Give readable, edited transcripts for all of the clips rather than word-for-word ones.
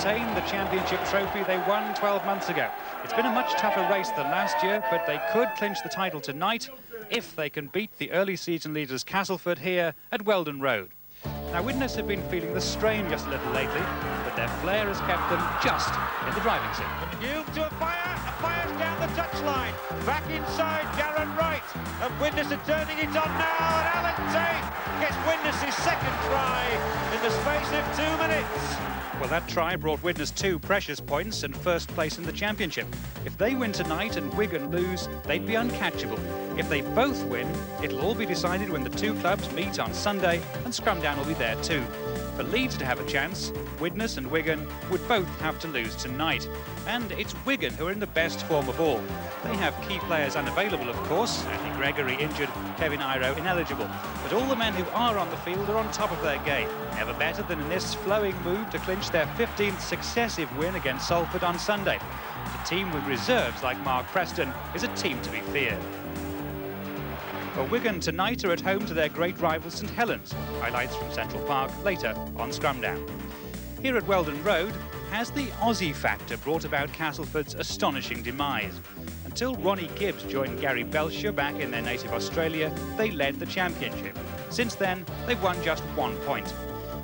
retain the championship trophy they won 12 months ago. It's been a much tougher race than last year, but they could clinch the title tonight if they can beat the early season leaders Castleford here at Weldon Road. Now, Widnes have been feeling the strain just a little lately, but their flair has kept them just in the driving seat. Hume to a fire's down the touchline, back inside Darren Wright, and Widnes are turning it on now, and Alan Tate gets Widnes' second try in the space of 2 minutes. Well, that try brought Widnes 2 precious points and first place in the championship. If they win tonight and Wigan lose, they'd be uncatchable. If they both win, it'll all be decided when the two clubs meet on Sunday, and Scrumdown will be there too. For Leeds to have a chance, Widnes and Wigan would both have to lose tonight. And it's Wigan who are in the best form of all. They have key players unavailable, of course. Andy Gregory injured, Kevin Iro ineligible. But all the men who are on the field are on top of their game. Never better than in this flowing move to clinch their 15th successive win against Salford on Sunday. A team with reserves like Mark Preston is a team to be feared. For Wigan tonight are at home to their great rival St Helens. Highlights from Central Park later on Scrumdown. Here at Weldon Road, has the Aussie factor brought about Castleford's astonishing demise? Until Ronnie Gibbs joined Gary Belcher back in their native Australia, they led the championship. Since then, they've won just 1 point.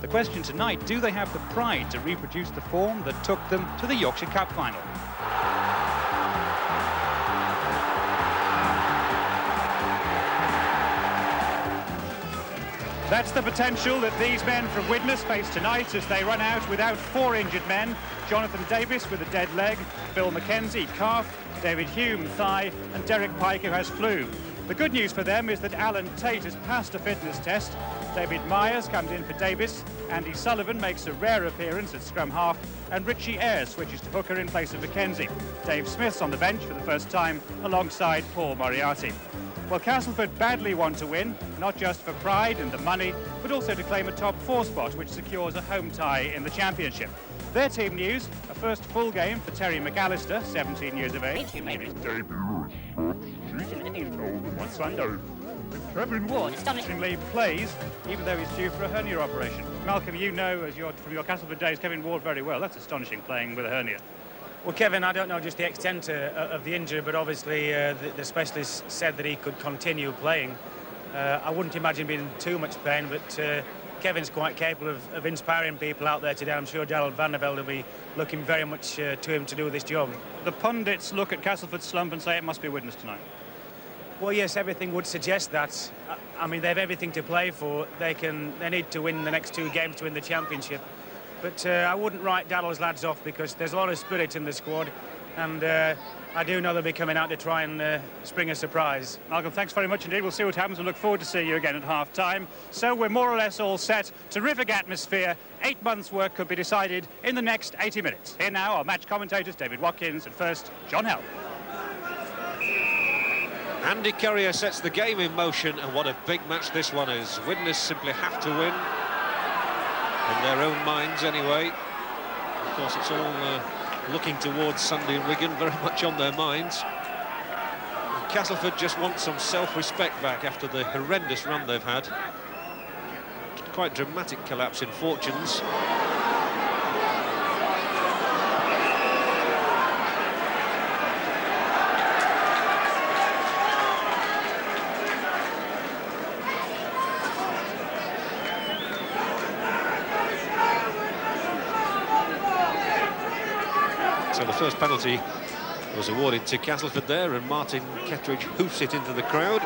The question tonight, do they have the pride to reproduce the form that took them to the Yorkshire Cup final? That's the potential that these men from Widnes face tonight as they run out without 4 injured men. Jonathan Davis with a dead leg, Bill McKenzie calf, David Hume thigh, and Derek Pike who has flu. The good news for them is that Alan Tate has passed a fitness test. David Myers comes in for Davis, Andy Sullivan makes a rare appearance at scrum half, and Richie Ayres switches to hooker in place of McKenzie. Dave Smith's on the bench for the first time alongside Paul Moriarty. Well, Castleford badly want to win, not just for pride and the money, but also to claim a top 4 spot, which secures a home tie in the championship. Their team news, a first full game for Terry McAllister, 17 years of age. Kevin Ward astonishingly plays, even though he's due for a hernia operation. Malcolm, you know, from your Castleford days, Kevin Ward very well. That's astonishing, playing with a hernia. Well, Kevin, I don't know just the extent of the injury, but obviously the specialist said that he could continue playing. I wouldn't imagine being in too much pain, but Kevin's quite capable of inspiring people out there today. I'm sure Gerald Van der Velde will be looking very much to him to do this job. The pundits look at Castleford's slump and say it must be Widnes tonight. Well, yes, everything would suggest that. I mean, they have everything to play for. They need to win the next 2 games to win the championship. But I wouldn't write Daddle's lads off because there's a lot of spirit in the squad, and I do know they'll be coming out to try and spring a surprise. Malcolm, thanks very much indeed. We'll see what happens and look forward to seeing you again at half-time. So we're more or less all set. Terrific atmosphere. 8 months' work could be decided in the next 80 minutes. Here now are match commentators David Watkins and first John Hell. Andy Currier sets the game in motion, and what a big match this one is. Widnes simply have to win. In their own minds, anyway. Of course, it's all looking towards Sunday in Wigan, very much on their minds. And Castleford just want some self-respect back after the horrendous run they've had. Quite dramatic collapse in fortunes. So the first penalty was awarded to Castleford there, and Martin Kettridge hoofs it into the crowd.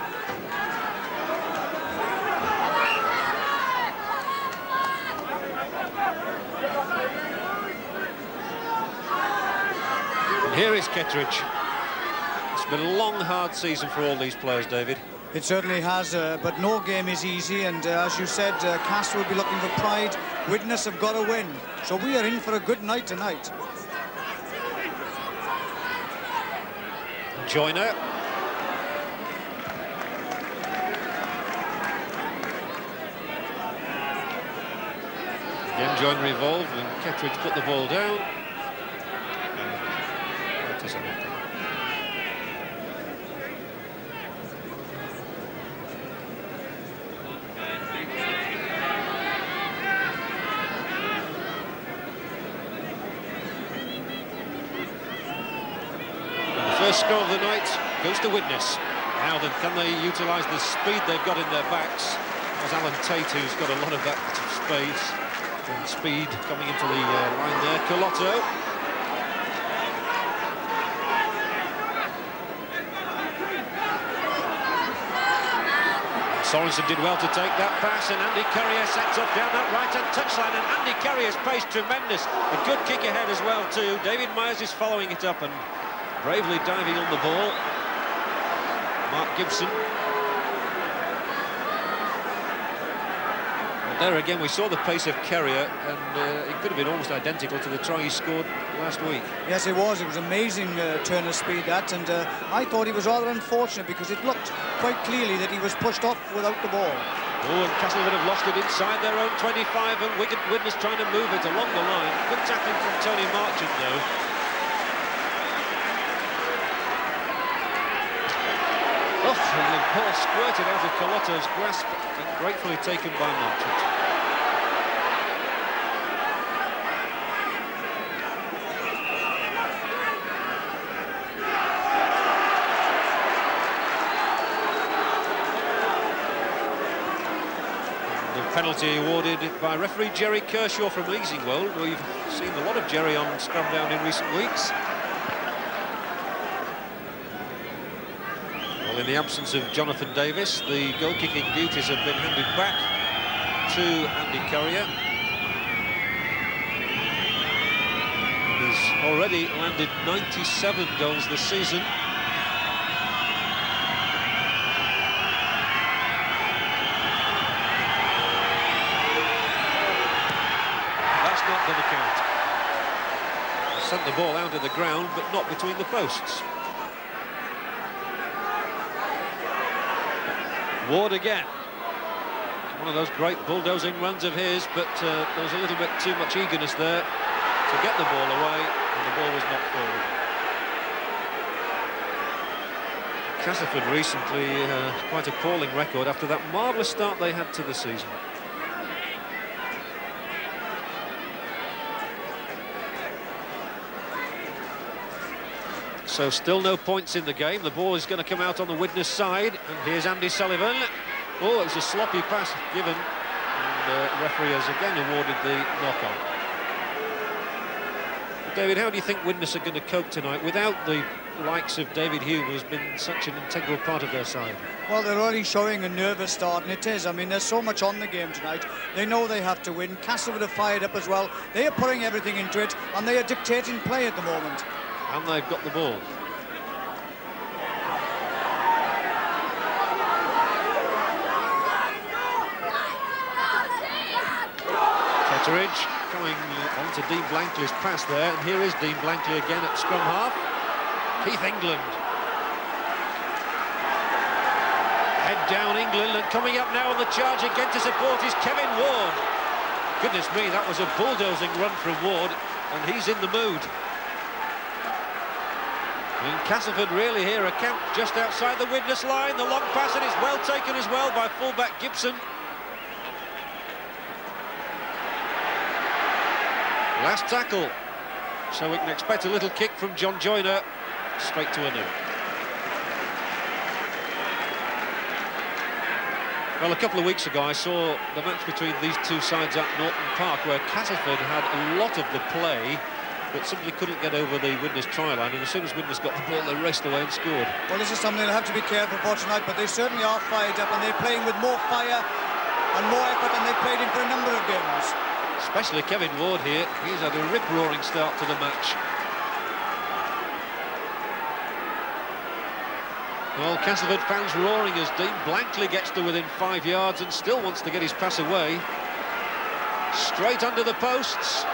And here is Kettridge. It's been a long, hard season for all these players, David. It certainly has, but no game is easy, and as you said, Castle will be looking for pride. Widnes have got to win, so we are in for a good night tonight. Joyner. Again, Joyner involved, and Kettridge put the ball down. And it is a knock. score of the night goes to Widnes. Now then, can they utilise the speed they've got in their backs? There's Alan Tate, who's got a lot of that space and speed coming into the line there. Colotto. Sorensen did well to take that pass, and Andy Currier sets off down that right-hand touchline, and Andy Currier's pace tremendous. A good kick ahead as well too. David Myers is following it up and bravely diving on the ball. Mark Gibson. And there again we saw the pace of Currier, and it could have been almost identical to the try he scored last week. Yes, it was. It was amazing turn of speed, that, and I thought he was rather unfortunate because it looked quite clearly that he was pushed off without the ball. Oh, and Castleford have lost it inside their own 25, and Widnes trying to move it along the line. Good tackling from Tony Marchant, though. Oh, and the ball squirted out of Colotto's grasp and gratefully taken by Marchant. Penalty awarded by referee Jerry Kershaw from Easingwold. We've seen a lot of Jerry on scrum down in recent weeks. Well, in the absence of Jonathan Davis, the goal-kicking duties have been handed back to Andy Currier. He's already landed 97 goals this season. Not going to count. He sent the ball out of the ground, but not between the posts. Ward again. One of those great bulldozing runs of his, but there was a little bit too much eagerness there to get the ball away, and the ball was knocked forward. Castleford recently, quite appalling record after that marvellous start they had to the season. So still no points in the game. The ball is going to come out on the Widnes side, and here's Andy Sullivan. Oh, it was a sloppy pass given, and the referee has again awarded the knock-on. David, how do you think Widnes are going to cope tonight without the likes of David Hume, who's been such an integral part of their side? Well, they're already showing a nervous start, and it is. I mean, there's so much on the game tonight. They know they have to win. Castleford have fired up as well. They are putting everything into it, and they are dictating play at the moment. And they've got the ball. Ketteridge coming on to Dean Blankley's pass there, and here is Dean Blankley again at scrum half. Keith England. Head down England, and coming up now on the charge again to support is Kevin Ward. Goodness me, that was a bulldozing run from Ward, and he's in the mood. And Castleford really here are camped just outside the Widnes line. The long pass, and it's well taken as well by fullback Gibson. Last tackle. So we can expect a little kick from John Joyner. Straight to a nil. Well, a couple of weeks ago I saw the match between these two sides at Norton Park, where Castleford had a lot of the play but simply couldn't get over the Widnes try line, and as soon as Widnes got the ball, they raced away and scored. Well, this is something they'll have to be careful for tonight, but they certainly are fired up, and they're playing with more fire and more effort than they've played in for a number of games. Especially Kevin Ward here. He's had a rip-roaring start to the match. Well, Castleford fans roaring as Dean Blankley gets to within 5 yards and still wants to get his pass away. Straight under the posts.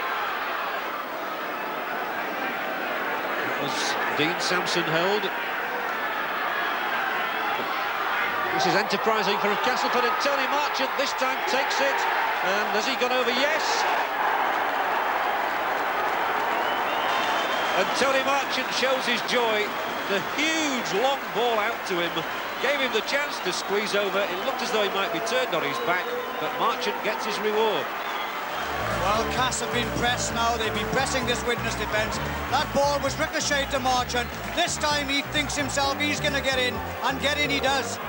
Dean Sampson held. This is enterprising from Castleford, and Tony Marchant this time takes it. And has he gone over? Yes. And Tony Marchant shows his joy. The huge long ball out to him gave him the chance to squeeze over. It looked as though he might be turned on his back, but Marchant gets his reward. Well, Cass have been pressed now. They've been pressing this Widnes defence. That ball was ricocheted to Marchant. This time he thinks himself he's going to get in, and get in he does.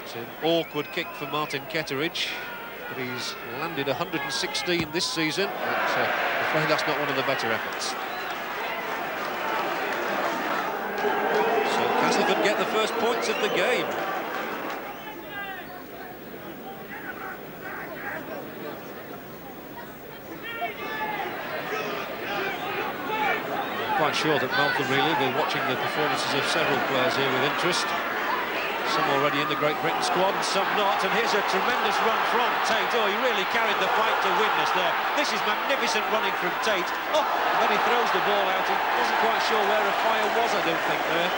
It's an awkward kick for Martin Ketteridge, but he's landed 116 this season. But I'm afraid that's not one of the better efforts. So Castleford get the first points of the game. Quite sure that Malcolm Reilly will be watching the performances of several players here with interest. Some already in the Great Britain squad and some not. And here's a tremendous run from Tate. Oh, he really carried the fight to Widnes there. This is magnificent running from Tate. Oh, and then he throws the ball out. He wasn't quite sure where a fire was, I don't think, there.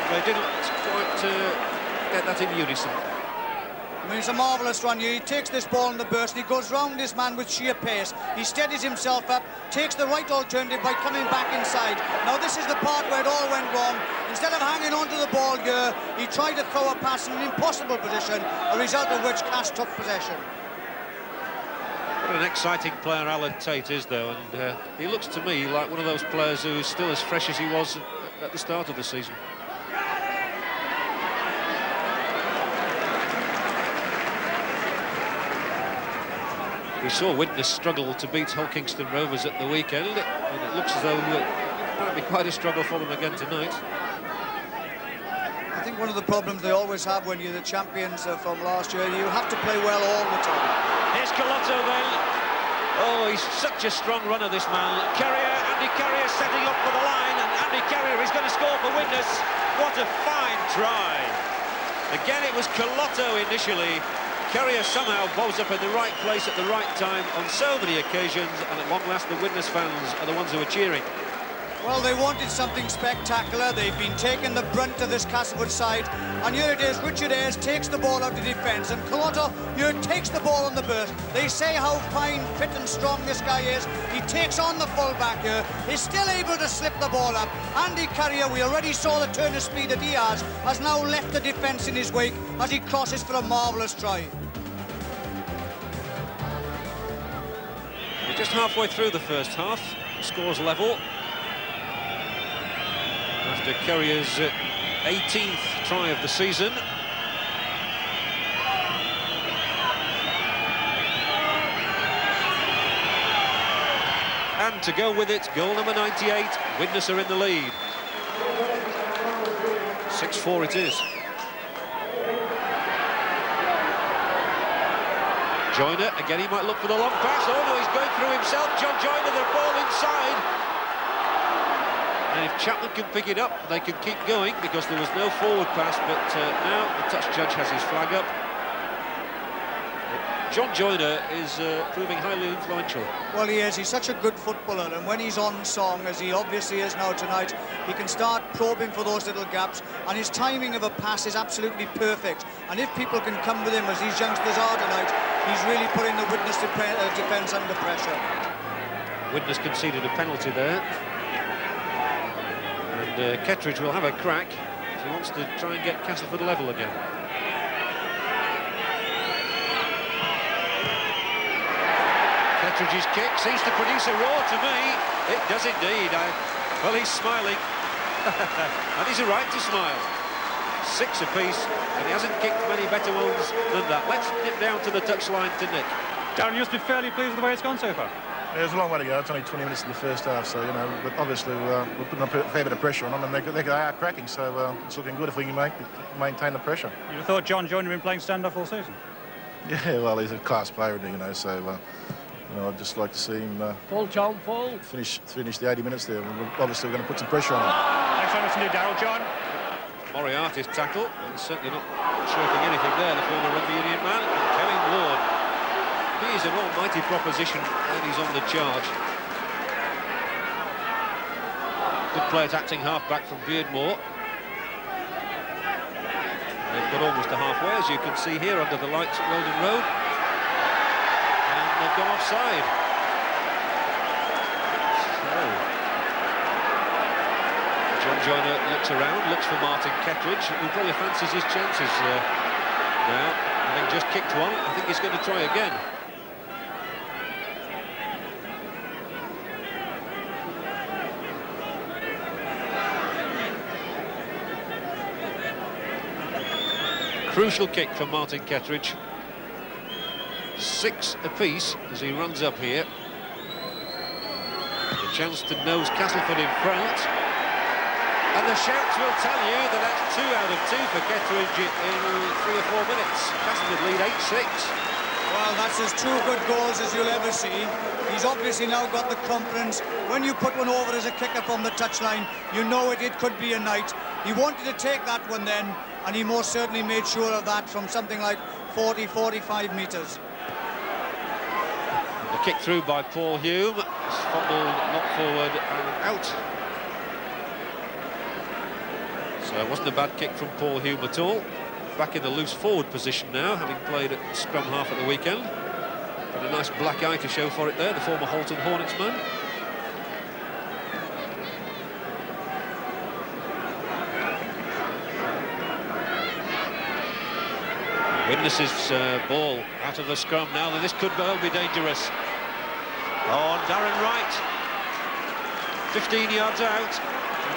And they didn't quite get that in unison. I mean, it's a marvellous run here. He takes this ball in the burst, and he goes round this man with sheer pace. He steadies himself up, takes the right alternative by coming back inside. Now, this is the part where it all went wrong. Instead of hanging onto the ball here, he tried to throw a pass in an impossible position, a result of which Cass took possession. What an exciting player Alan Tate is, though, and he looks to me like one of those players who is still as fresh as he was at the start of the season. We saw Widnes struggle to beat Hull Kingston Rovers at the weekend, and it looks as though it might be quite a struggle for them again tonight. I think one of the problems they always have when you're the champions from last year, you have to play well all the time. Here's Colotto then. Oh, he's such a strong runner, this man. Andy Carrier setting up for the line, and Andy Carrier is going to score for Widnes. What a fine try. Again, it was Colotto initially. Carrier somehow bows up in the right place at the right time on so many occasions, and at long last the Widnes fans are the ones who are cheering. Well, they wanted something spectacular. They've been taking the brunt of this Castleford side, and here it is. Richard Ayres takes the ball out of defence, and Colotto here takes the ball on the burst. They say how fine, fit and strong this guy is. He takes on the full-back here. He's still able to slip the ball up. Andy Carrier, we already saw the turn of speed that he has now left the defence in his wake as he crosses for a marvellous try. We're just halfway through the first half. Scores level. After Carrier's 18th try of the season. And to go with it, goal number 98, Widnes are in the lead. 6-4 it is. Joyner, again he might look for the long pass. Oh no, he's going through himself. John Joyner, the ball inside. And if Chapman can pick it up, they can keep going because there was no forward pass, but now the touch judge has his flag up. John Joyner is proving highly influential. Well, he is. He's such a good footballer, and when he's on song, as he obviously is now tonight, he can start probing for those little gaps, and his timing of a pass is absolutely perfect. And if people can come with him, as these youngsters are tonight, he's really putting the Widnes defence under pressure. Widnes conceded a penalty there. And Ketteridge will have a crack if he wants to try and get Castleford level again. Ketteridge's kick seems to produce a roar to me. It does indeed. Well, he's smiling. And he's a right to smile. 6 apiece, and he hasn't kicked many better ones than that. Let's nip down to the touchline to Nick. Darren, you must be fairly pleased with the way it's gone so far. Yeah, there's a long way to go. It's only 20 minutes in the first half, so, you know, but obviously we're putting a fair bit of pressure on them, and they are cracking, so it's looking good if we can maintain the pressure. You'd have thought John Joyner had been playing stand-off all season. Yeah, well, he's a class player, you know, so, you know, I'd just like to see him finish the 80 minutes there. Obviously, we're going to put some pressure on him. Thanks very much indeed, Darryl. John? Moriarty's tackle. He's certainly not shirking anything there, the former rugby union man. And Kevin Ward. He is an almighty proposition when he's on the charge. Good play at acting half-back from Beardmore. They've got almost to halfway, as you can see here under the lights at Weldon Road. And they've gone offside. So, John Joyner looks around, looks for Martin Ketteridge, who probably fancies his chances now. Having just kicked one, I think he's going to try again. Crucial kick from Martin Ketteridge. 6 apiece as he runs up here. The chance to nose Castleford in front. And the shouts will tell you that that's 2 out of 2 for Ketteridge in 3 or 4 minutes. Castleford lead 8-6. Well, that's as 2 good goals as you'll ever see. He's obviously now got the confidence. When you put one over as a kicker from the touchline, you know it could be a night. He wanted to take that one then, and he most certainly made sure of that from something like 40, 45 metres. The kick through by Paul Hume. Fumbled, knocked forward and out. So it wasn't a bad kick from Paul Hume at all. Back in the loose forward position now, having played at scrum half at the weekend. Got a nice black eye to show for it there, the former Halton Hornets man. Widnes' ball out of the scrum now, and this could well be dangerous. On Darren Wright. 15 yards out.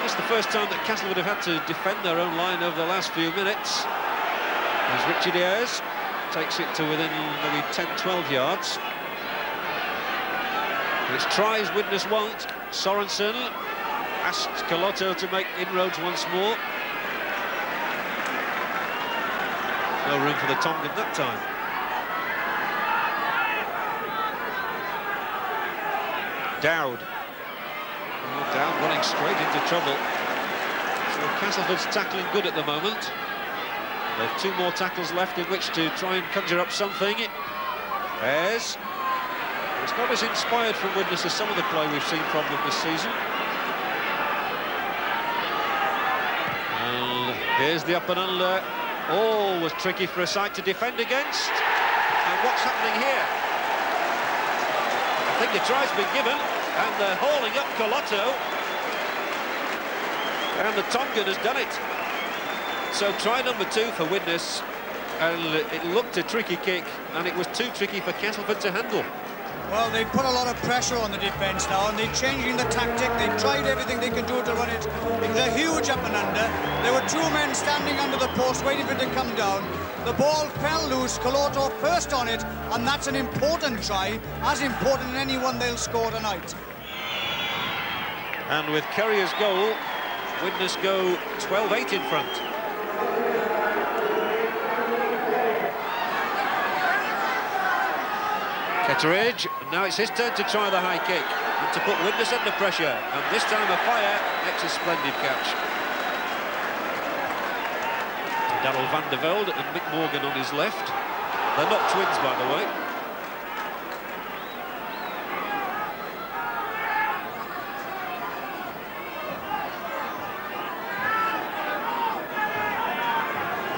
This is the first time that Castle would have had to defend their own line over the last few minutes. As Richard Ayres takes it to within maybe 10-12 yards. And it's tries Widnes won't. Sorensen asks Colotto to make inroads once more. No room for the Tongan that time. Dowd. Dowd running straight into trouble. So Castleford's tackling good at the moment. They've 2 more tackles left in which to try and conjure up something. Ayres. It's not as inspired from Widnes as some of the play we've seen from them this season. And here's the up and under. Oh, was tricky for a side to defend against. And what's happening here? I think the try's been given, and they're hauling up Colotto. And the Tongan has done it. So try number 2 for Widnes, and it looked a tricky kick, and it was too tricky for Castleford to handle. Well, they put a lot of pressure on the defence now, and they're changing the tactic. They've tried everything they can do to run it. It was a huge up and under. There were 2 men standing under the post waiting for it to come down. The ball fell loose. Colotto first on it, and that's an important try, as important as any one they'll score tonight. And with Currier's goal, Widnes go 12-8 in front. Ketteridge, and now it's his turn to try the high kick and to put Widnes under pressure, and this time a fire makes a splendid catch. Darrell van der Velde and Mick Morgan on his left. They're not twins, by the way.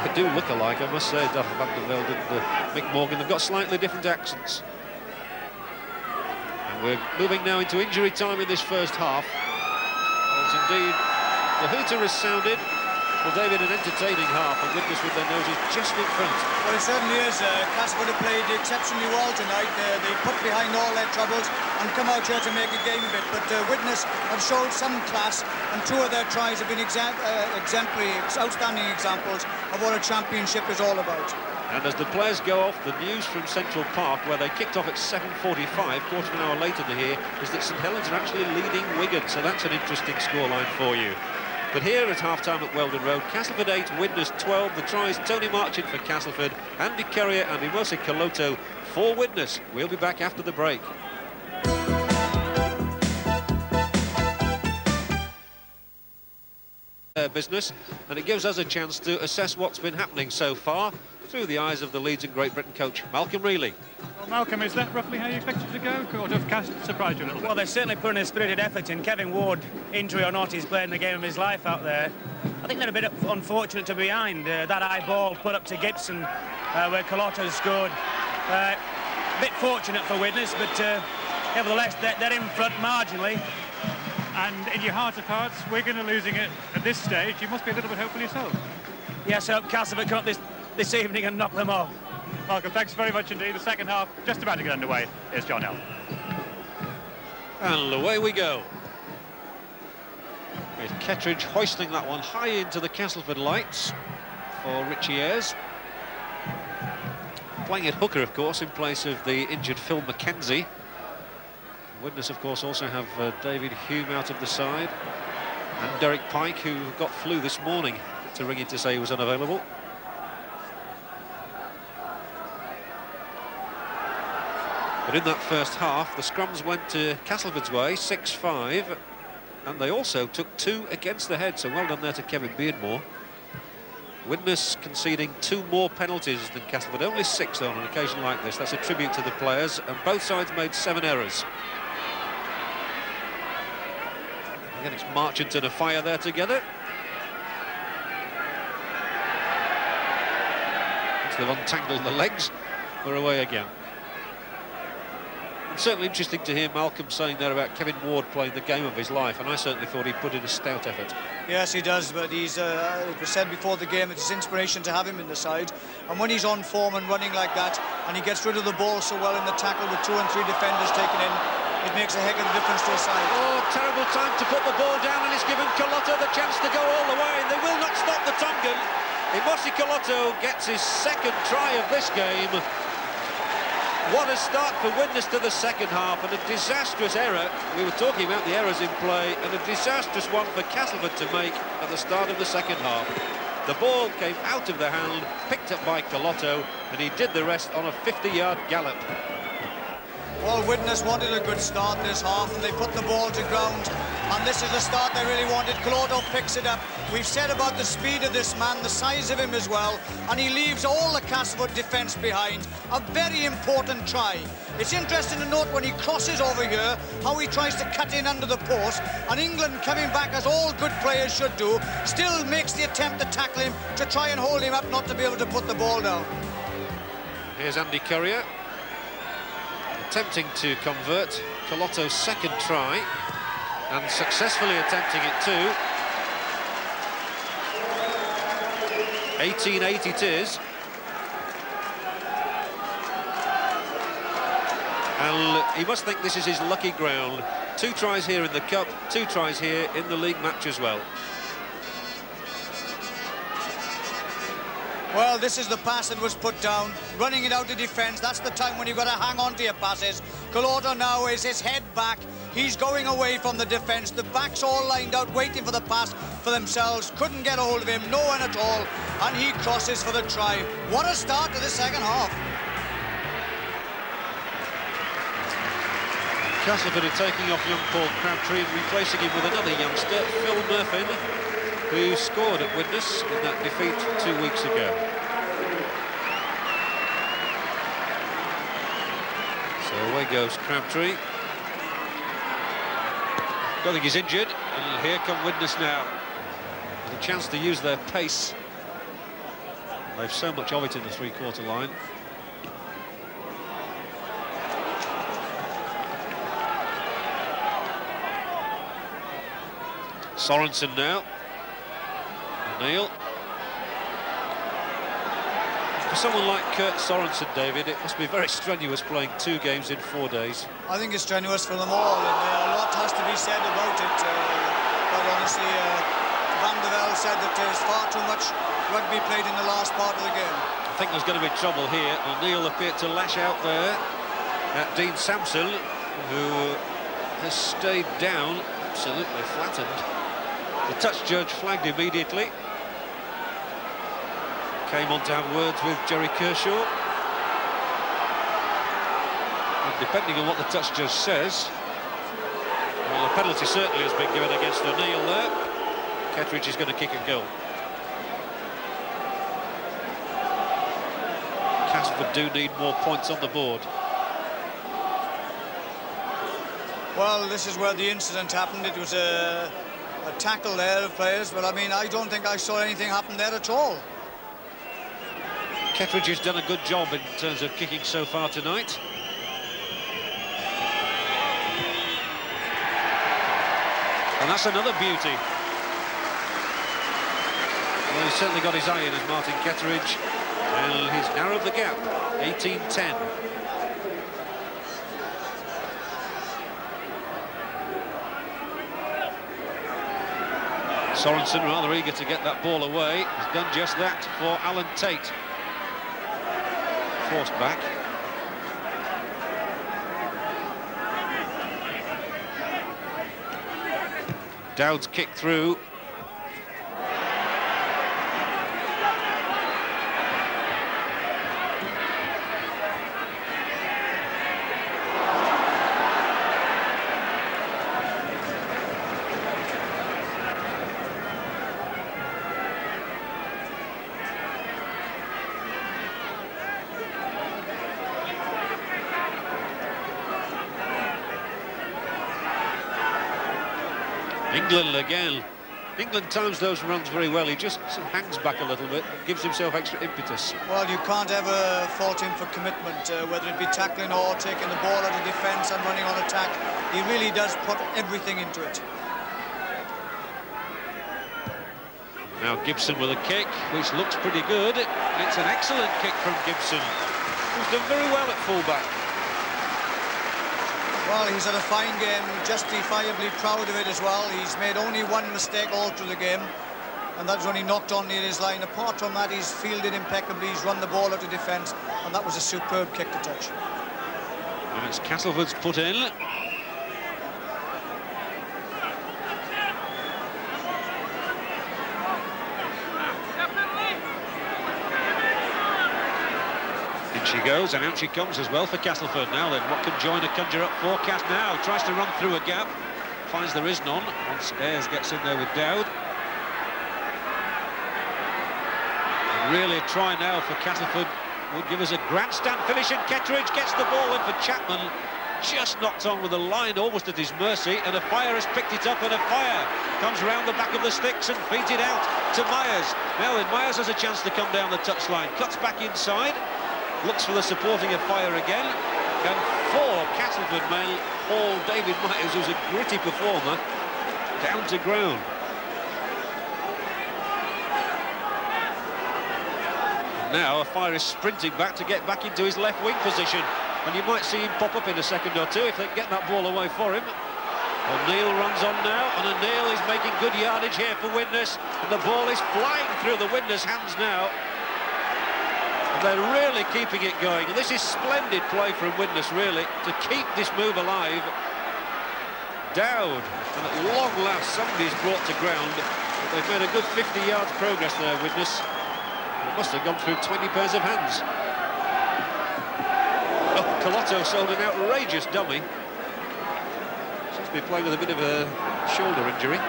They do look alike, I must say, Darrell van der Velde and Mick Morgan. They've got slightly different accents. We're moving now into injury time in this first half. As indeed, the hooter has sounded. Well, David, an entertaining half, and Widnes with their noses just in front. Well, it certainly is. Castleford have played exceptionally well tonight. They put behind all their troubles and come out here to make a game of it. But Widnes have showed some class, and 2 of their tries have been exemplary, outstanding examples of what a championship is all about. And as the players go off, the news from Central Park, where they kicked off at 7:45, quarter of an hour later than here, is that St Helens are actually leading Wigan, so that's an interesting scoreline for you. But here at half-time at Weldon Road, Castleford 8, Widnes 12. The tries Tony Marchant for Castleford, Andy Currier and Imose Colotto for Widnes. We'll be back after the break. Business, and it gives us a chance to assess what's been happening so far through the eyes of the Leeds and Great Britain coach, Malcolm Reilly. Well, Malcolm, is that roughly how you expected it to go? Or have Castleford surprised you a little bit? Well, they're certainly putting a spirited effort in. Kevin Ward, injury or not, he's playing the game of his life out there. I think they're a bit unfortunate to be behind. That high ball put up to Gibson, where Colotto scored. A bit fortunate for Widnes, but nevertheless, they're in front marginally. And in your heart of hearts, Wigan are losing it at this stage. You must be a little bit hopeful yourself. Yes, I hope Castleford come up this evening and knock them off. Malcolm, thanks very much indeed. The second half just about to get underway. Here's John Hill. And away we go. With Kettridge hoisting that one high into the Castleford lights for Richie Ayres. Playing at hooker, of course, in place of the injured Phil Mackenzie. Widnes, of course, also have David Hume out of the side. And Derek Pike, who got flu this morning, to ring in to say he was unavailable. But in that first half, the scrums went to Castleford's way, 6-5. And they also took 2 against the head, so well done there to Kevin Beardmore. Widnes conceding 2 more penalties than Castleford, only 6 though on an occasion like this. That's a tribute to the players, and both sides made 7 errors. Again, it's Marchant and a fire there together. Once they've untangled the legs, we're away again. It's certainly interesting to hear Malcolm saying there about Kevin Ward playing the game of his life, and I certainly thought he put in a stout effort. Yes, he does, but he's, it was said before the game, it's inspiration to have him in the side. And when he's on form and running like that, and he gets rid of the ball so well in the tackle with 2 and 3 defenders taken in, it makes a heck of a difference to a side. Oh, terrible time to put the ball down, and it's given Colotto the chance to go all the way. They will not stop the Tongan. Imosi Colotto gets his 2nd try of this game. What a start for Widnes to the second half, and a disastrous error. We were talking about the errors in play, and a disastrous one for Castleford to make at the start of the second half. The ball came out of the hand, picked up by Colotto, and he did the rest on a 50-yard gallop. Well, Widnes wanted a good start this half, and they put the ball to ground, and this is the start they really wanted. Colotto picks it up. We've said about the speed of this man, the size of him as well, and he leaves all the Castleford defence behind. A very important try. It's interesting to note when he crosses over here, how he tries to cut in under the post, and England, coming back as all good players should do, still makes the attempt to tackle him, to try and hold him up, not to be able to put the ball down. Here's Andy Currier, attempting to convert Colotto's 2nd try, and successfully attempting it too. 18-8 it is. And he must think this is his lucky ground. 2 tries here in the Cup, 2 tries here in the league match as well. Well, this is the pass that was put down, running it out to defence. That's the time when you've got to hang on to your passes. Colotto now is his head back. He's going away from the defence. The backs all lined out, waiting for the pass for themselves. Couldn't get a hold of him, no one at all. And he crosses for the try. What a start to the second half. Castleford are taking off young Paul Crabtree and replacing him with another youngster, Phil Murphy, who scored at Widnes in that defeat 2 weeks ago. So away goes Crabtree. Don't think he's injured, and here come Widnes now. With a chance to use their pace. They've so much of it in the 3/4 line. Sorensen now. O'Neill. For someone like Kurt Sorensen, David, it must be very strenuous playing 2 games in 4 days. I think it's strenuous for them all, and a lot has to be said about it. But honestly, Van der Velde said that there's far too much rugby played in the last part of the game. I think there's going to be trouble here. O'Neill appeared to lash out there at Dean Sampson, who has stayed down, absolutely flattened. The touch judge flagged immediately. Came on to have words with Jerry Kershaw. And depending on what the touch judge says, well, a penalty certainly has been given against O'Neill there. Kettridge is going to kick a goal. Castleford do need more points on the board. Well, this is where the incident happened. It was a tackle there of players, but I mean, I don't think I saw anything happen there at all. Kettridge has done a good job in terms of kicking so far tonight. And that's another beauty. Well, he's certainly got his eye in as Martin Kettridge And he's narrowed the gap, 18-10. Sorensen rather eager to get that ball away. He's done just that for Alan Tate. Forced back. Dowd's kick through. England again. England times those runs very well. He just sort of hangs back a little bit, gives himself extra impetus. Well, you can't ever fault him for commitment, whether it be tackling or taking the ball out of defence and running on attack. He really does put everything into it. Now Gibson with a kick, which looks pretty good. It's an excellent kick from Gibson, who's done very well at full-back. Well, he's had a fine game, justifiably proud of it as well. He's made only one mistake all through the game, and that was only knocked on near his line. Apart from that, he's fielded impeccably, he's run the ball out of defence, and that was a superb kick to touch. And it's Castleford's put in. She goes, and out she comes as well for Castleford. Now then, what can Joyner conjure up forecast now? Tries to run through a gap, finds there is none. Once Ayres gets in there with Dowd. And really a try now for Castleford would give us a grandstand finish, and Kettridge gets the ball in for Chapman. Just knocked on with the line almost at his mercy, and a fire has picked it up, and a fire comes round the back of the sticks and feeds it out to Myers. Now then, Myers has a chance to come down the touchline, cuts back inside. Looks for the supporting of fire again, and for Castleford may haul David Myers, who's a gritty performer, down to ground. And now a fire is sprinting back to get back into his left wing position, and you might see him pop up in a second or two if they can get that ball away for him. O'Neill runs on now, and O'Neill is making good yardage here for Widnes, and the ball is flying through the Widnes hands now. They're really keeping it going, and this is splendid play from Widnes, really, to keep this move alive. Dowd, and at long last somebody's brought to ground. They've made a good 50 yards progress there, Widnes. It must have gone through 20 pairs of hands. Oh, Colotto sold an outrageous dummy. Seems to be playing with a bit of a shoulder injury.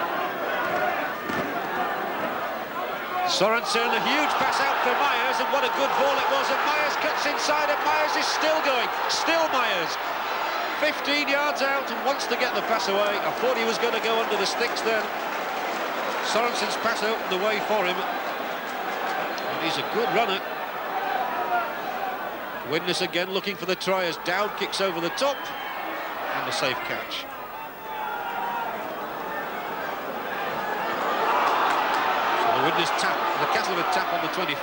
Sorensen, a huge pass out for Myers, and what a good ball it was, and Myers cuts inside, and Myers is still going, still Myers. 15 yards out and wants to get the pass away. I thought he was going to go under the sticks then. Sorensen's pass opened the way for him, and he's a good runner. Widnes again looking for the try as Dowd kicks over the top, and a safe catch. Widnes tap, the Castleford tap on the 25.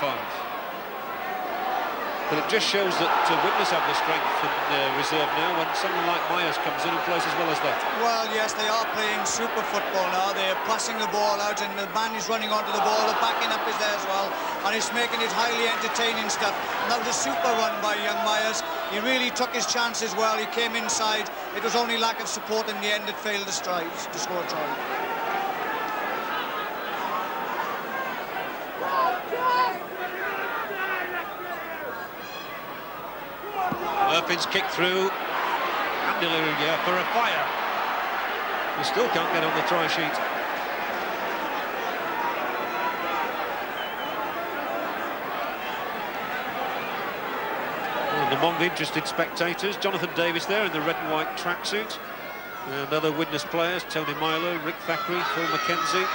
But it just shows that Widnes have the strength in reserve now when someone like Myers comes in and plays as well as that. Well, yes, they are playing super football now. They're passing the ball out, and the man is running onto the ball. The backing up is there as well, and it's making it highly entertaining stuff. And that was a super run by young Myers. He really took his chances well. He came inside. It was only lack of support in the end that failed to score a try. Murphy's kick through, and for a fire. We still can't get on the try sheet. And among the interested spectators, Jonathan Davis there in the red and white tracksuit. And other Widnes players, Tony Milo, Rick Thackeray, Phil McKenzie.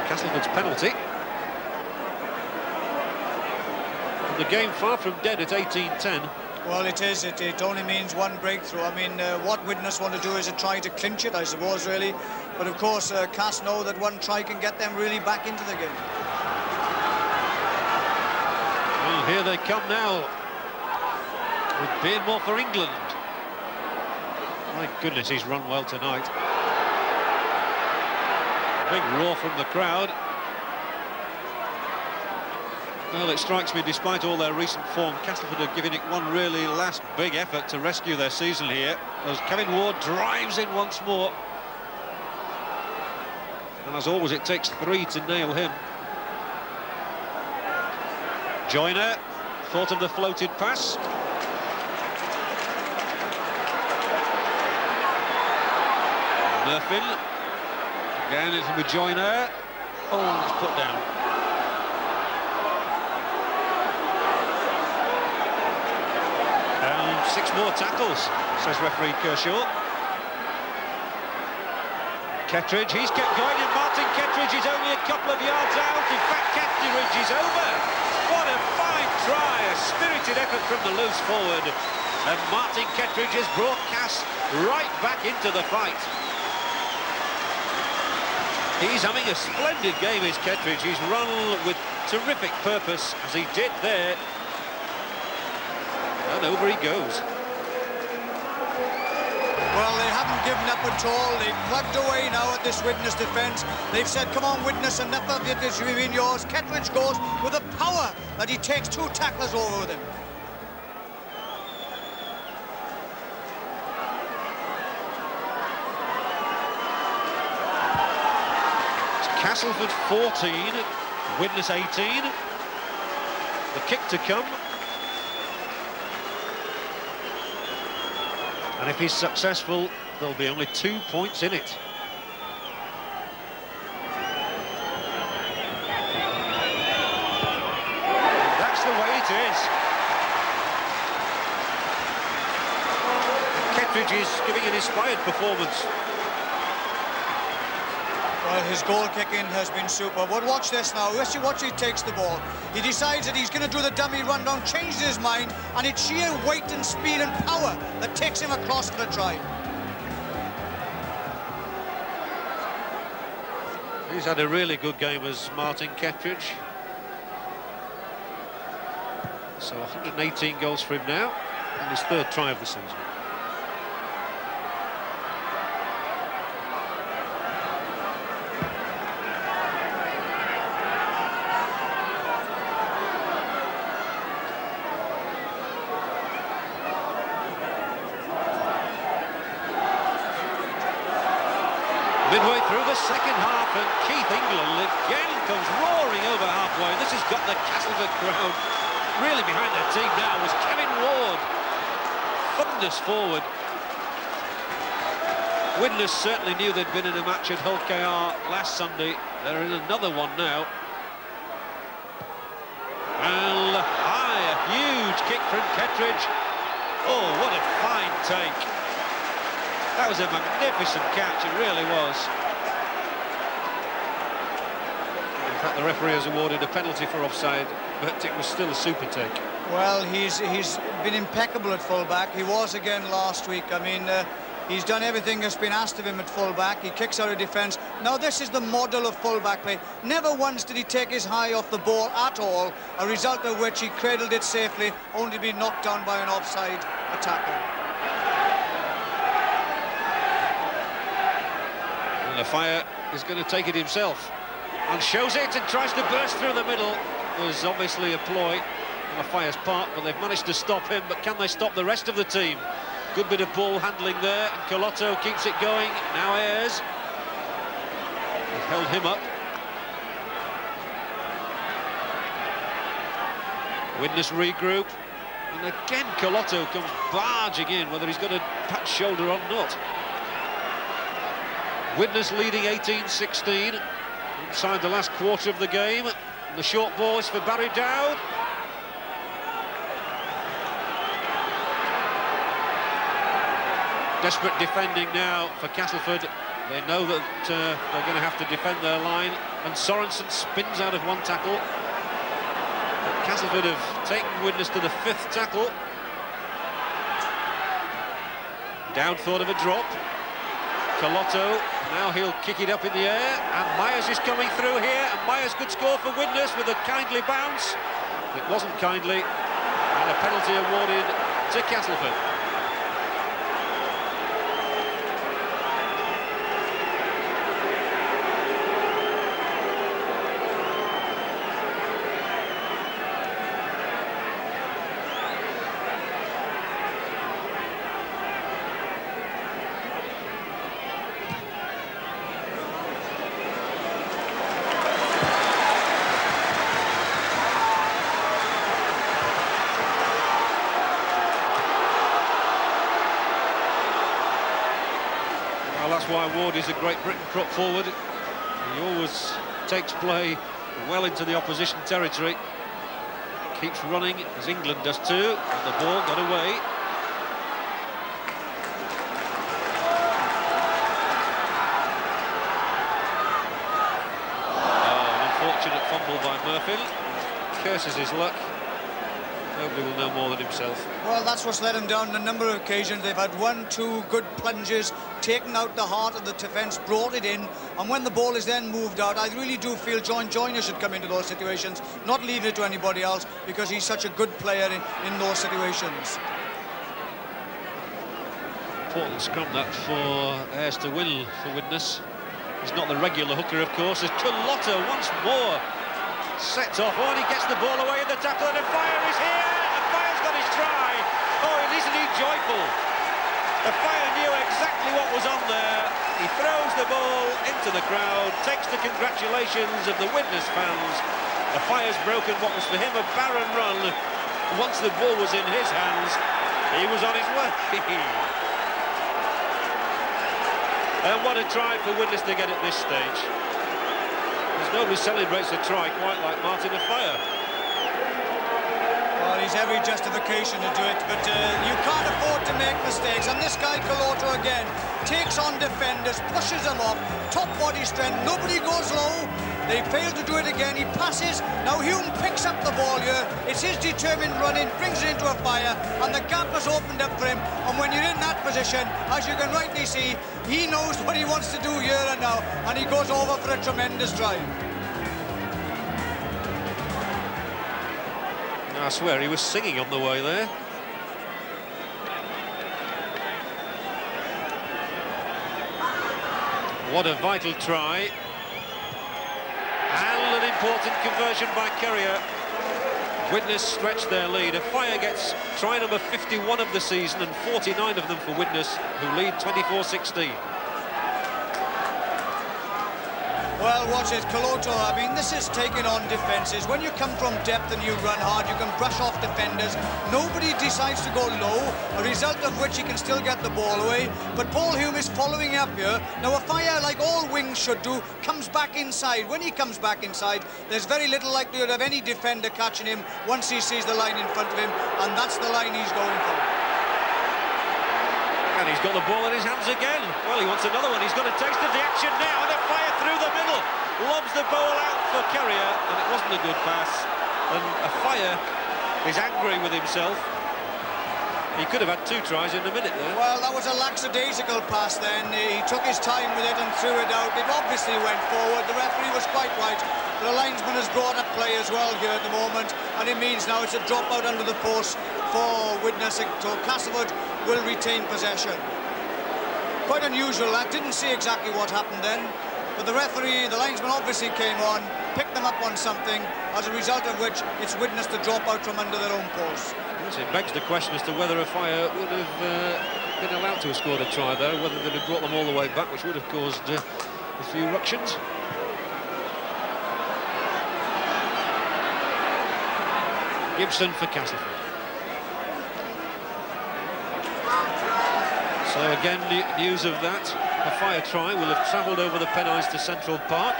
Castleford's penalty. And the game far from dead at 18-10. Well, it is. It only means one breakthrough. I mean, what Widnes want to do is to try to clinch it, I suppose, really. But, of course, Cass know that one try can get them really back into the game. Well, here they come now, with Beardmore for England. My goodness, he's run well tonight. Big roar from the crowd. Well, it strikes me, despite all their recent form, Castleford are giving it one really last big effort to rescue their season here, as Kevin Ward drives in once more. And as always, it takes 3 to nail him. Joyner thought of the floated pass. Murphy. Again, it'll be Joyner. Oh, it's put down. And 6 more tackles, says referee Kershaw. Kettridge, he's kept going, and Martin Kettridge is only a couple of yards out. In fact, Kettridge is over. What a fine try, a spirited effort from the loose forward. And Martin Kettridge has brought Cass right back into the fight. He's having a splendid game, is Kettridge. He's run with terrific purpose, as he did there. And over he goes. Well, they haven't given up at all. They've plugged away now at this Widnes defence. They've said, come on, Widnes, enough of it, this will be yours. Kettridge goes with the power that he takes 2 tacklers over with him. Castleford 14, Widnes 18. The kick to come. And if he's successful, there'll be only 2 points in it. And that's the way it is. Kettridge is giving an inspired performance. Well, his goal kicking has been super. But watch this now. Watch he takes the ball. He decides that he's going to do the dummy rundown, changes his mind, and it's sheer weight and speed and power that takes him across for the try. He's had a really good game as Martin Kettridge. So 118 goals for him now, and his 3rd try of the season. Midway through the second half, and Keith England again comes roaring over halfway. This has got the Castleford crowd really behind their team now. Was Kevin Ward. Thunders forward. Widnes certainly knew they'd been in a match at Hull KR last Sunday. They're in another one now. And high, a huge kick from Kettridge. Oh, what a fine take. That was a magnificent catch, it really was. In fact, the referee has awarded a penalty for offside, but it was still a super take. Well, he's been impeccable at full-back. He was again last week. I mean, he's done everything that's been asked of him at full-back. He kicks out of defence. Now, this is the model of full-back play. Never once did he take his eye off the ball at all, a result of which he cradled it safely, only to be knocked down by an offside attacker. Lafayette is going to take it himself and shows it and tries to burst through the middle. There's obviously a ploy on Lafayette's part, but they've managed to stop him. But can they stop the rest of the team? Good bit of ball handling there, and Colotto keeps it going. Now Ayres. They've held him up. Widnes regroup, and again Colotto comes barging in, whether he's got a patch shoulder or not. Widnes leading 18-16 inside the last quarter of the game. The short ball is for Barry Dowd. Desperate defending now for Castleford. They know that they're going to have to defend their line, and Sorensen spins out of one tackle. Castleford have taken Widnes to the 5th tackle. Down thought of a drop. Colotto, now he'll kick it up in the air, and Myers is coming through here, and Myers could score for Widnes with a kindly bounce. It wasn't kindly, and a penalty awarded to Castleford. Well, that's why Ward is a Great Britain prop forward. He always takes play well into the opposition territory. Keeps running, as England does too, and the ball got away. Oh, an unfortunate fumble by Murphy. Curses his luck. Nobody will know more than himself. Well, that's what's let him down on a number of occasions. They've had 1-2 good plunges, taken out the heart of the defence, brought it in, and when the ball is then moved out, I really do feel John Joyner should come into those situations, not leave it to anybody else, because he's such a good player in those situations. Important scrum that for Ayres to win for Widnes. He's not the regular hooker, of course, as Colotto once more sets off. Oh, and he gets the ball away in the tackle, and a fire is here, and Fire's got his try. Oh, isn't he joyful? The Fire knew exactly what was on there. He throws the ball into the crowd, takes the congratulations of the Widnes fans. The Fire's broken what was for him a barren run. Once the ball was in his hands, he was on his way. And what a try for Widnes to get at this stage. There's nobody celebrates a try quite like Martin of Fire. Well, he's every justification to do it, but you can't afford to make mistakes. And this guy, Colotto, again, takes on defenders, pushes them off, top body strength, nobody goes low. They fail to do it again, he passes. Now Hume picks up the ball here. It's his determined running, brings it into a Fire, and the gap has opened up for him. And when you're in that position, as you can rightly see, he knows what he wants to do here and now, and he goes over for a tremendous drive. I swear he was singing on the way there. What a vital try. And an important conversion by Currier. Widnes stretched their lead. A Fire gets try number 51 of the season and 49 of them for Widnes, who lead 24-16. Well, watch it, Colotto. I mean, this is taking on defences. When you come from depth and you run hard, you can brush off defenders. Nobody decides to go low, a result of which he can still get the ball away. But Paul Hume is following up here. Now, a Fire, like all wings should do, comes back inside. When he comes back inside, there's very little likelihood of any defender catching him once he sees the line in front of him, and that's the line he's going for. And he's got the ball in his hands again. Well, he wants another one. He's got a taste of the action now, and a Fire through the middle. Lobs the ball out for Currier, and it wasn't a good pass. And a Fire is angry with himself. He could have had 2 tries in a minute there. Well, that was a lackadaisical pass then. He took his time with it and threw it out. It obviously went forward. The referee was quite right. The linesman has brought up play as well here at the moment, and it means now it's a drop out under the post for Widnes. So Castleford will retain possession. Quite unusual. I didn't see exactly what happened then, but the referee, the linesman obviously came on, picked them up on something, as a result of which it's Widnes to drop out from under their own post. Yes, it begs the question as to whether a Fire would have been allowed to have scored a try there, whether they'd have brought them all the way back, which would have caused a few ructions. Gibson for Castleford. So again, news of that. A Fire try will have travelled over the Pennines to Central Park.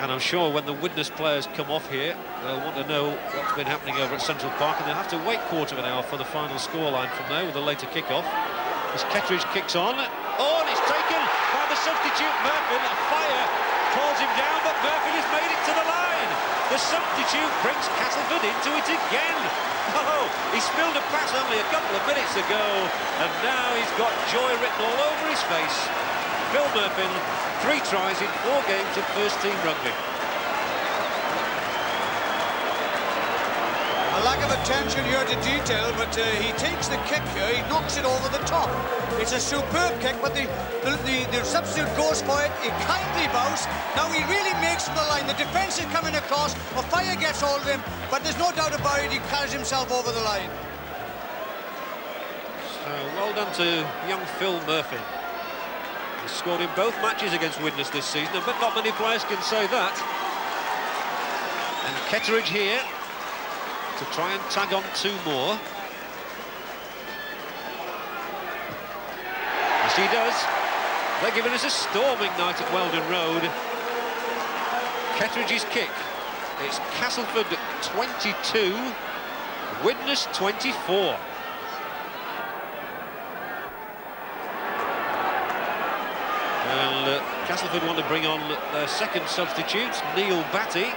And I'm sure when the Widnes players come off here, they'll want to know what's been happening over at Central Park, and they'll have to wait quarter of an hour for the final scoreline from there with a later kick-off. As Kettridge kicks on. Oh, and it's taken by the substitute Murphy. A Fire calls him The substitute brings Castleford into it again. Oh, he spilled a pass only a couple of minutes ago, and now he's got joy written all over his face. Phil Murphy, 3 tries in 4 games of first-team rugby. A lack of attention here to detail, but he takes the kick here, he knocks it over the top. It's a superb kick, but the substitute goes for it, he kindly bows. Now he really makes for the line, the defence is coming across, a fire gets hold of him, but there's no doubt about it, he carries himself over the line. So well done to young Phil Murphy. He's scored in both matches against Widnes this season, but not many players can say that. And Ketteridge here to try and tag on 2 more. Yes, he does. They're giving us a storming night at Weldon Road. Ketteridge's kick. It's Castleford 22, Widnes 24. And Castleford want to bring on their second substitute, Neil Batty.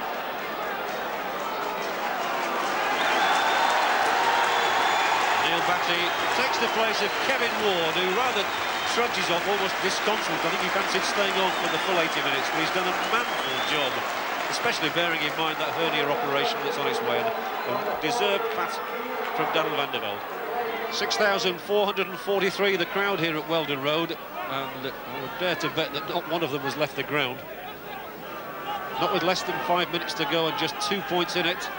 Batty takes the place of Kevin Ward, who rather trudges off, almost disconsolate. I think he fancied staying on for the full 80 minutes, but he's done a manful job, especially bearing in mind that hernia operation that's on its way, and a deserved pat from Daniel van der Velde. 6,443 the crowd here at Weldon Road, and I would dare to bet that not one of them has left the ground. Not with less than 5 minutes to go and just 2 points in it.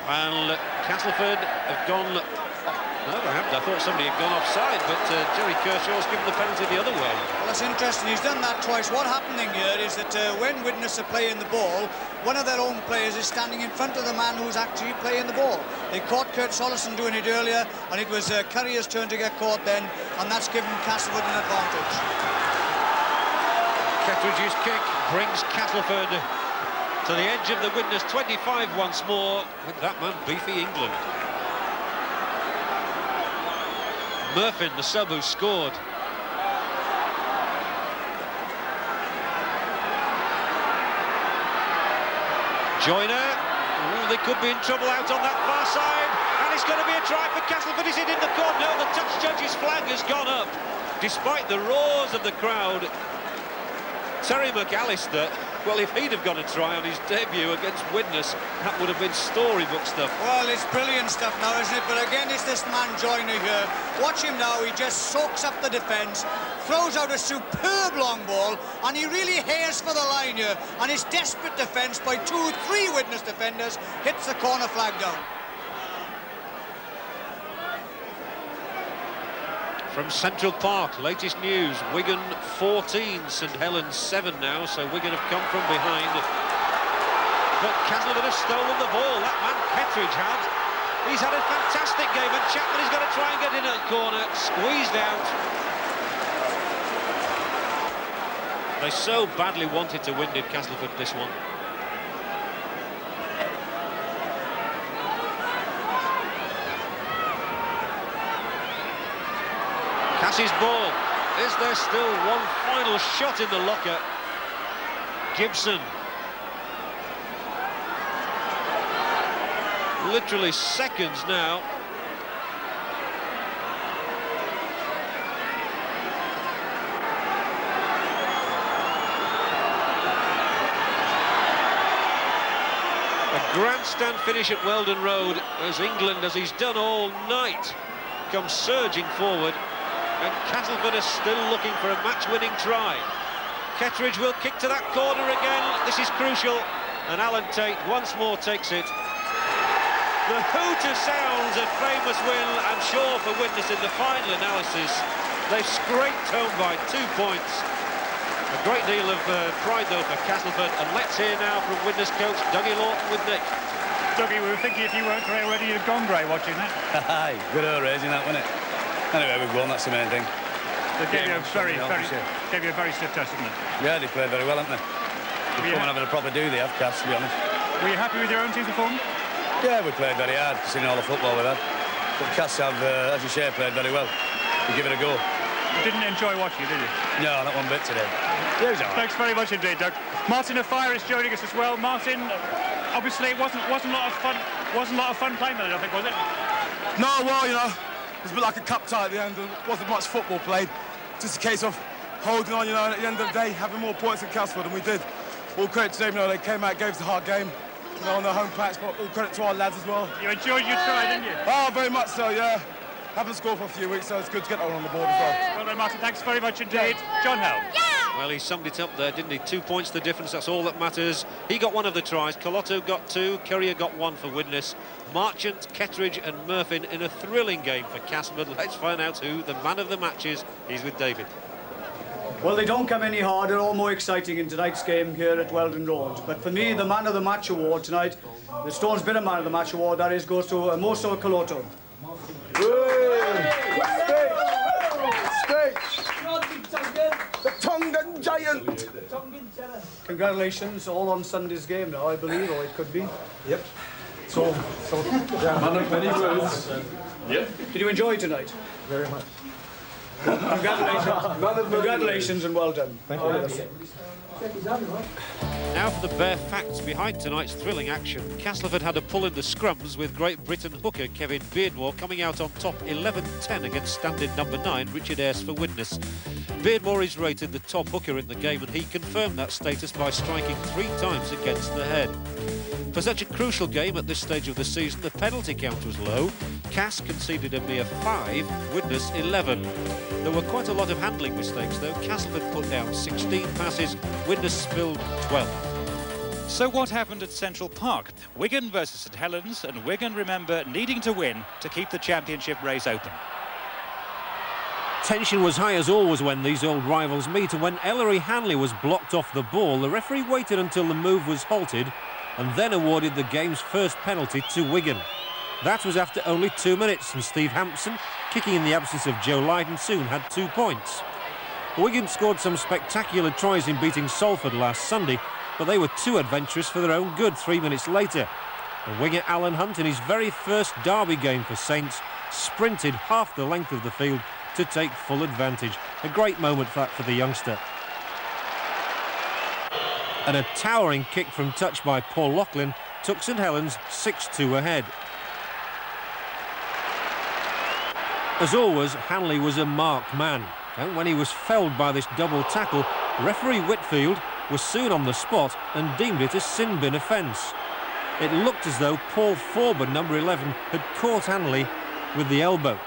And Castleford have gone... No, they haven't. I thought somebody had gone offside, but Jerry Kershaw's given the penalty the other way. Well, that's interesting. He's done that twice. What's happening here is that when Widnes are playing the ball, one of their own players is standing in front of the man who's actually playing the ball. They caught Kurt Sollison doing it earlier, and it was Currier's turn to get caught then, and that's given Castleford an advantage. Ketteridge's kick brings Castleford to the edge of the Widnes 25 once more, with that man Beefy England. Murphy, the sub who scored. Joyner, they could be in trouble out on that far side, and it's going to be a try for Castleford. Is it in the corner? No, the touch judge's flag has gone up, despite the roars of the crowd. Terry McAllister, well, if he'd have got a try on his debut against Widnes, that would have been storybook stuff. Well, it's brilliant stuff now, isn't it? But again, it's this man Joyner here. Watch him now, he just soaks up the defence, throws out a superb long ball, and he really hares for the line here. And his desperate defence by 2-3 Widnes defenders hits the corner flag down. From Central Park, latest news, Wigan 14, St Helens 7 now, so Wigan have come from behind. But Castleford have stolen the ball, that man Ketteridge had. He's had a fantastic game, and Chapman is going to try and get in at the corner, squeezed out. They so badly wanted to win, did Castleford, this one. Cassie's ball. Is there still one final shot in the locker? Gibson. Literally seconds now. A grandstand finish at Weldon Road as England, as he's done all night, comes surging forward. And Castleford is still looking for a match-winning try. Ketteridge will kick to that corner again. This is crucial. And Alan Tate once more takes it. The hooter sounds a famous win, I'm sure, for Widnes in the final analysis. They've scraped home by 2 points. A great deal of pride, though, for Castleford. And let's hear now from Widnes coach Dougie Lawton with Nick. Dougie, we were thinking if you weren't grey already, you'd have gone grey watching that. Aye, good old raging that, wasn't it? Anyway, we've won, that's the main thing. They gave you a very stiff test, didn't it? Yeah, they played very well, haven't they? They've come and having a proper do, they have, Cass, to be honest. Were you happy with your own team's performance? Yeah, we played very hard, considering all the football we've had. But Cass have, as you say, played very well. We give it a go. You didn't enjoy watching it, did you? No, not one bit today. Thanks very much indeed, Doug. Martin Afire is joining us as well. Martin, obviously it wasn't a lot of fun. Wasn't a lot of fun playing that, I think, was it? No, well, you know, it was a bit like a cup tie at the end. There wasn't much football played. Just a case of holding on, you know, and at the end of the day, having more points than Castleford, and we did. All credit to them, you know, they came out, gave us a hard game, you know, on their home patch, but all credit to our lads as well. You enjoyed your try, didn't you? Oh, very much so, yeah. Haven't scored for a few weeks, so it's good to get that one on the board as well. Well done, Martin. Thanks very much indeed. John Hell. Well, he summed it up there, didn't he? 2 points the difference, that's all that matters. He got one of the tries, Colotto got 2, Currier got 1 for Widnes. Marchant, Kettridge and Murphin in a thrilling game for Castleford. Let's find out who the man of the match is. He's with David. Well, they don't come any harder or more exciting in tonight's game here at Weldon Road. But for me, the Man of the Match award tonight, the Stones Bitter Man of the Match award, that is, goes to Moso Colotto. The Tongan Giant! Congratulations, all on Sunday's game now, I believe, or it could be. Yep. So yeah, man of many words. Yep. Did you enjoy tonight? Very much. Congratulations and well done. Thank you. Now for the bare facts behind tonight's thrilling action. Castleford had a pull in the scrums with Great Britain hooker Kevin Beardmore coming out on top 11-10 against stand-in number 9 Richard Ayres for Widnes. Beardmore is rated the top hooker in the game, and he confirmed that status by striking 3 times against the head. For such a crucial game at this stage of the season, the penalty count was low. Cass conceded a mere 5, Widnes 11. There were quite a lot of handling mistakes though. Castleford put down 16 passes, Widnes spilled 12. So what happened at Central Park? Wigan versus St Helens, and Wigan, remember, needing to win to keep the championship race open. Tension was high as always when these old rivals meet, and when Ellery Hanley was blocked off the ball, the referee waited until the move was halted and then awarded the game's first penalty to Wigan. That was after only 2 minutes, and Steve Hampson, kicking in the absence of Joe Lydon, soon had 2 points. Wigan scored some spectacular tries in beating Salford last Sunday, but they were too adventurous for their own good 3 minutes later. And winger Alan Hunt, in his very first derby game for Saints, sprinted half the length of the field to take full advantage. A great moment for the youngster. And a towering kick from touch by Paul Loughlin took St Helens 6-2 ahead. As always, Hanley was a marked man, and when he was felled by this double tackle, referee Whitfield was soon on the spot and deemed it a sin bin offence. It looked as though Paul Forburn, number 11, had caught Hanley with the elbow.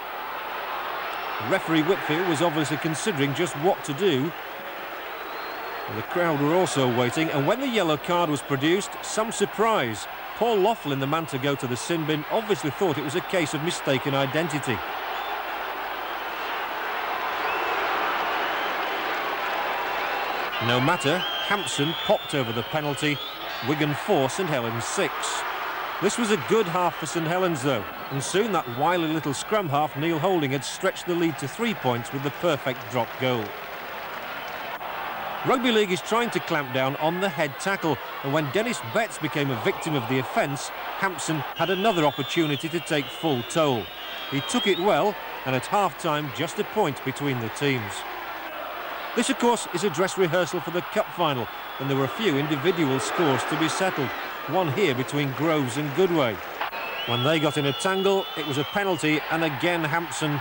Referee Whitfield was obviously considering just what to do. The crowd were also waiting, and when the yellow card was produced, some surprise. Paul Loughlin, the man to go to the sin bin, obviously thought it was a case of mistaken identity. No matter, Hampson popped over the penalty. Wigan 4, St Helens 6. This was a good half for St Helens though, and soon that wily little scrum half Neil Holding had stretched the lead to 3 points with the perfect drop goal. Rugby League is trying to clamp down on the head tackle, and when Dennis Betts became a victim of the offence, Hampson had another opportunity to take full toll. He took it well, and at half-time just a point between the teams. This, of course, is a dress rehearsal for the Cup final, and there were a few individual scores to be settled. One here between Groves and Goodway. When they got in a tangle, it was a penalty, and again Hampson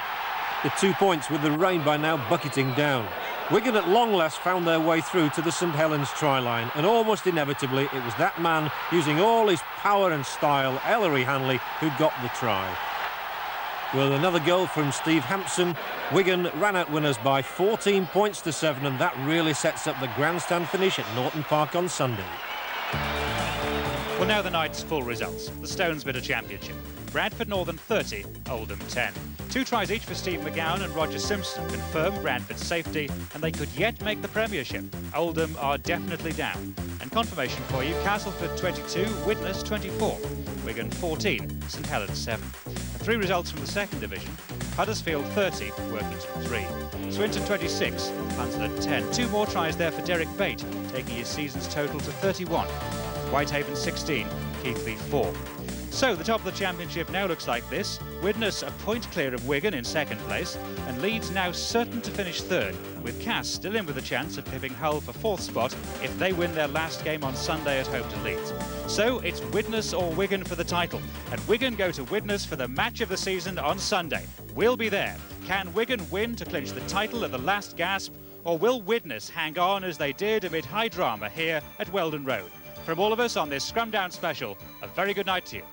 the 2 points with the rain by now bucketing down. Wigan at long last found their way through to the St Helens try line, and almost inevitably it was that man, using all his power and style, Ellery Hanley, who got the try. With another goal from Steve Hampson, Wigan ran out winners by 14 points to 7, and that really sets up the grandstand finish at Norton Park on Sunday. Well, now the night's full results. The Stones Bitter Championship. Bradford Northern 30, Oldham 10. 2 tries each for Steve McGowan and Roger Simpson confirmed Bradford's safety, and they could yet make the Premiership. Oldham are definitely down. And confirmation for you, Castleford 22, Widnes 24, Wigan 14, St Helens 7. And 3 results from the second division. Huddersfield 30, Workington 3. Swinton 26, Hunslet 10. 2 more tries there for Derek Bate, taking his season's total to 31. Whitehaven 16, Keighley 4. So the top of the championship now looks like this. Widnes a point clear of Wigan in second place, and Leeds now certain to finish third, with Cass still in with a chance of pipping Hull for fourth spot if they win their last game on Sunday at home to Leeds. So it's Widnes or Wigan for the title, and Wigan go to Widnes for the match of the season on Sunday. We'll be there. Can Wigan win to clinch the title at the last gasp, or will Widnes hang on as they did amid high drama here at Weldon Road? From all of us on this Scrum Down special, a very good night to you.